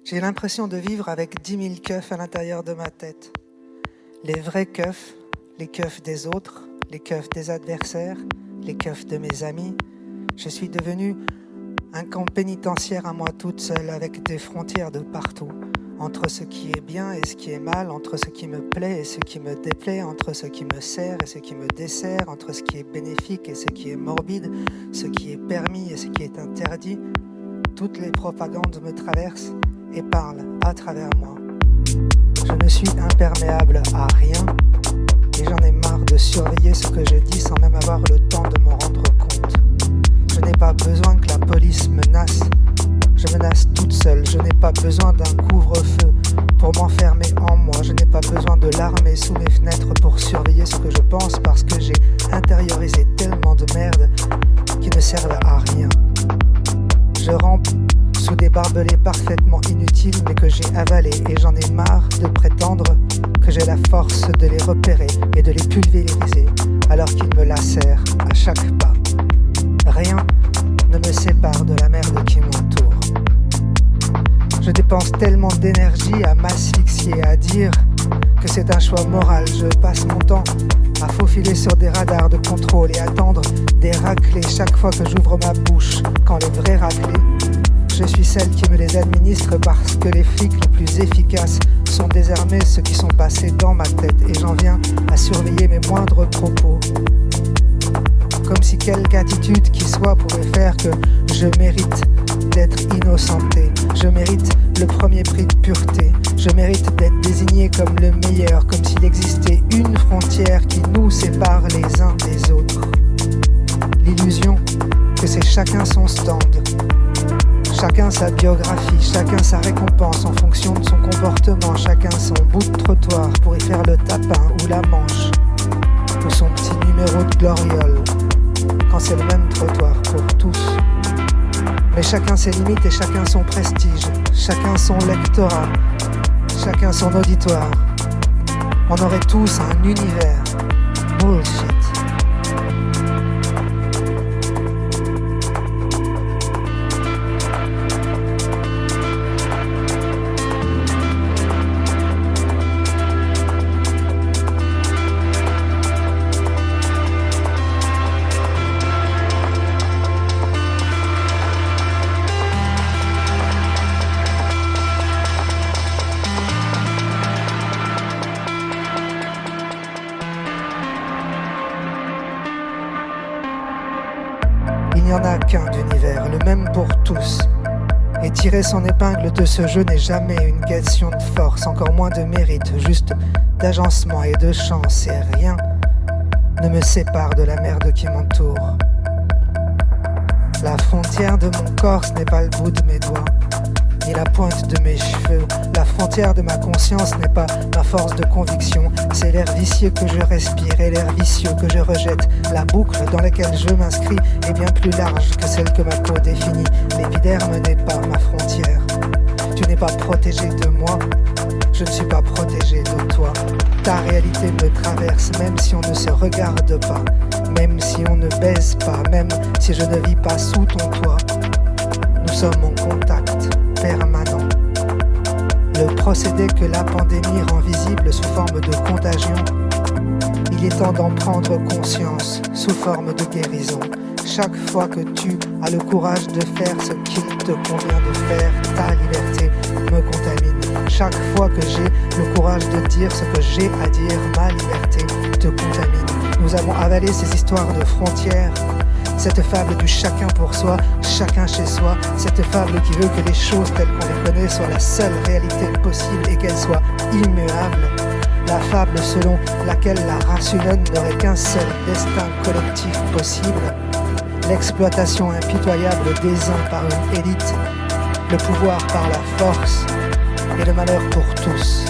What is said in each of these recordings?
J'ai l'impression de vivre avec 10 000 keufs à l'intérieur de ma tête. Les vrais keufs, les keufs des autres, les keufs des adversaires, les keufs de mes amis. Je suis devenue un camp pénitentiaire à moi toute seule, avec des frontières de partout. Entre ce qui est bien et ce qui est mal, entre ce qui me plaît et ce qui me déplaît, entre ce qui me sert et ce qui me dessert, entre ce qui est bénéfique et ce qui est morbide, ce qui est permis et ce qui est interdit. Toutes les propagandes me traversent et parlent à travers moi. Je ne suis imperméable à rien et j'en ai marre de surveiller ce que je dis sans même avoir le temps de m'en rendre compte. Je n'ai pas besoin que la police menace. Je menace toute seule, je n'ai pas besoin d'un couvre-feu pour m'enfermer en moi. Je n'ai pas besoin de l'armée sous mes fenêtres pour surveiller ce que je pense, parce que j'ai intériorisé tellement de merde qui ne servent à rien. Je rampe sous des barbelés parfaitement inutiles mais que j'ai avalés, et j'en ai marre de prétendre que j'ai la force de les repérer et de les pulvériser alors qu'ils me lacèrent à chaque pas. Rien ne me sépare de la merde qui m'entoure. Je dépense tellement d'énergie à m'asphyxier, à dire que c'est un choix moral. Je passe mon temps à faufiler sur des radars de contrôle et attendre des raclées chaque fois que j'ouvre ma bouche. Quand les vrais raclés, je suis celle qui me les administre, parce que les flics les plus efficaces sont désormais ceux qui sont passés dans ma tête, et j'en viens à surveiller mes moindres propos. Comme si quelque attitude qui soit pouvait faire que je mérite d'être innocenté. Je mérite le premier prix de pureté. Je mérite d'être désigné comme le meilleur, comme s'il existait une frontière qui nous sépare les uns des autres. L'illusion que c'est chacun son stand, chacun sa biographie, chacun sa récompense en fonction de son comportement, chacun son bout de trottoir pour y faire le tapin ou la manche, ou son petit numéro de gloriole, quand c'est le même trottoir pour tous. Mais chacun ses limites et chacun son prestige, chacun son lectorat, chacun son auditoire. On aurait tous un univers. Bullshit. Il n'y en a qu'un d'univers, le même pour tous. Et tirer son épingle de ce jeu n'est jamais une question de force, encore moins de mérite, juste d'agencement et de chance, et rien ne me sépare de la merde qui m'entoure. La frontière de mon corps, ce n'est pas le bout de mes doigts, ni la pointe de mes cheveux. La frontière de ma conscience n'est pas ma force de conviction, c'est l'air vicieux que je respire et l'air vicieux que je rejette. La boucle dans laquelle je m'inscris est bien plus large que celle que ma peau définit. L'épiderme n'est pas ma frontière. Tu n'es pas protégé de moi, je ne suis pas protégé de toi. Ta réalité me traverse, même si on ne se regarde pas, même si on ne baise pas, même si je ne vis pas sous ton toit. Nous sommes en contact permanent. Le procédé que la pandémie rend visible sous forme de contagion, il est temps d'en prendre conscience sous forme de guérison. Chaque fois que tu as le courage de faire ce qu'il te convient de faire, ta liberté me contamine. Chaque fois que j'ai le courage de dire ce que j'ai à dire, ma liberté te contamine. Nous avons avalé ces histoires de frontières, cette fable du chacun pour soi, chacun chez soi, cette fable qui veut que les choses telles qu'on les connaît soient la seule réalité possible et qu'elles soient immuables. La fable selon laquelle la race humaine n'aurait qu'un seul destin collectif possible, l'exploitation impitoyable des uns par une élite, le pouvoir par la force et le malheur pour tous.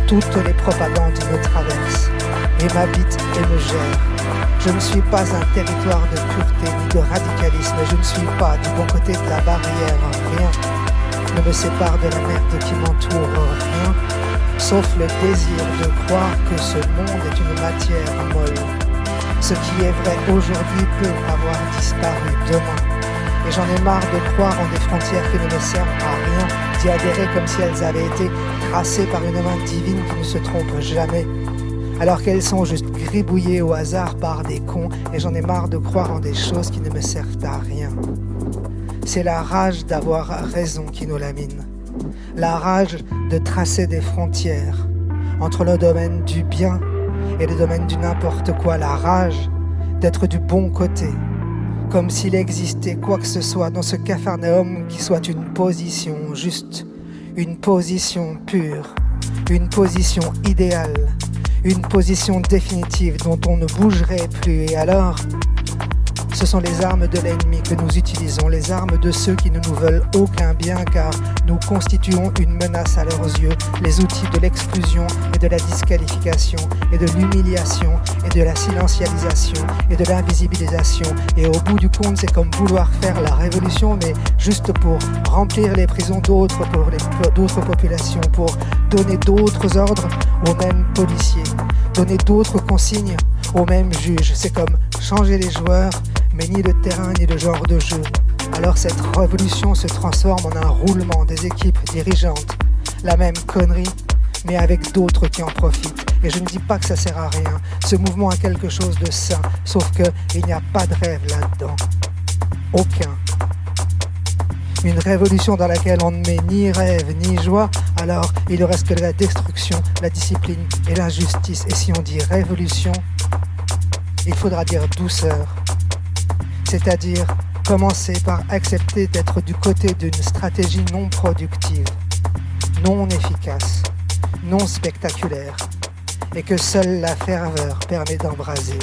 Toutes les propagandes me traversent et m'habitent et me gèrent. Je ne suis pas un territoire de pureté ni de radicalisme, je ne suis pas du bon côté de la barrière. Rien ne me sépare de la merde qui m'entoure, rien, sauf le désir de croire que ce monde est une matière molle. Ce qui est vrai aujourd'hui peut avoir disparu demain. Et j'en ai marre de croire en des frontières qui ne me servent à rien, d'y adhérer comme si elles avaient été tracées par une main divine qui ne se trompe jamais, alors qu'elles sont juste gribouillées au hasard par des cons. Et j'en ai marre de croire en des choses qui ne me servent à rien. C'est la rage d'avoir raison qui nous lamine, la rage de tracer des frontières entre le domaine du bien et le domaine du n'importe quoi, la rage d'être du bon côté, comme s'il existait quoi que ce soit dans ce capharnaüm qui soit une position juste, une position pure, une position idéale, une position définitive dont on ne bougerait plus. Et alors, ce sont les armes de l'ennemi que nous utilisons, les armes de ceux qui ne nous veulent aucun bien, car nous constituons une menace à leurs yeux, les outils de l'exclusion et de la disqualification et de l'humiliation et de la silencialisation et de l'invisibilisation. Et au bout du compte, c'est comme vouloir faire la révolution, mais juste pour remplir les prisons d'autres, pour d'autres populations, pour donner d'autres ordres aux mêmes policiers, donner d'autres consignes aux mêmes juges. C'est comme changer les joueurs, mais ni le terrain ni le genre de jeu. Alors cette révolution se transforme en un roulement des équipes dirigeantes. La même connerie, mais avec d'autres qui en profitent. Et je ne dis pas que ça sert à rien. Ce mouvement a quelque chose de sain, sauf qu'il n'y a pas de rêve là-dedans. Aucun. Une révolution dans laquelle on ne met ni rêve ni joie, alors il ne reste que la destruction, la discipline et l'injustice. Et si on dit révolution, il faudra dire douceur. C'est-à-dire commencer par accepter d'être du côté d'une stratégie non productive, non efficace, non spectaculaire, et que seule la ferveur permet d'embraser.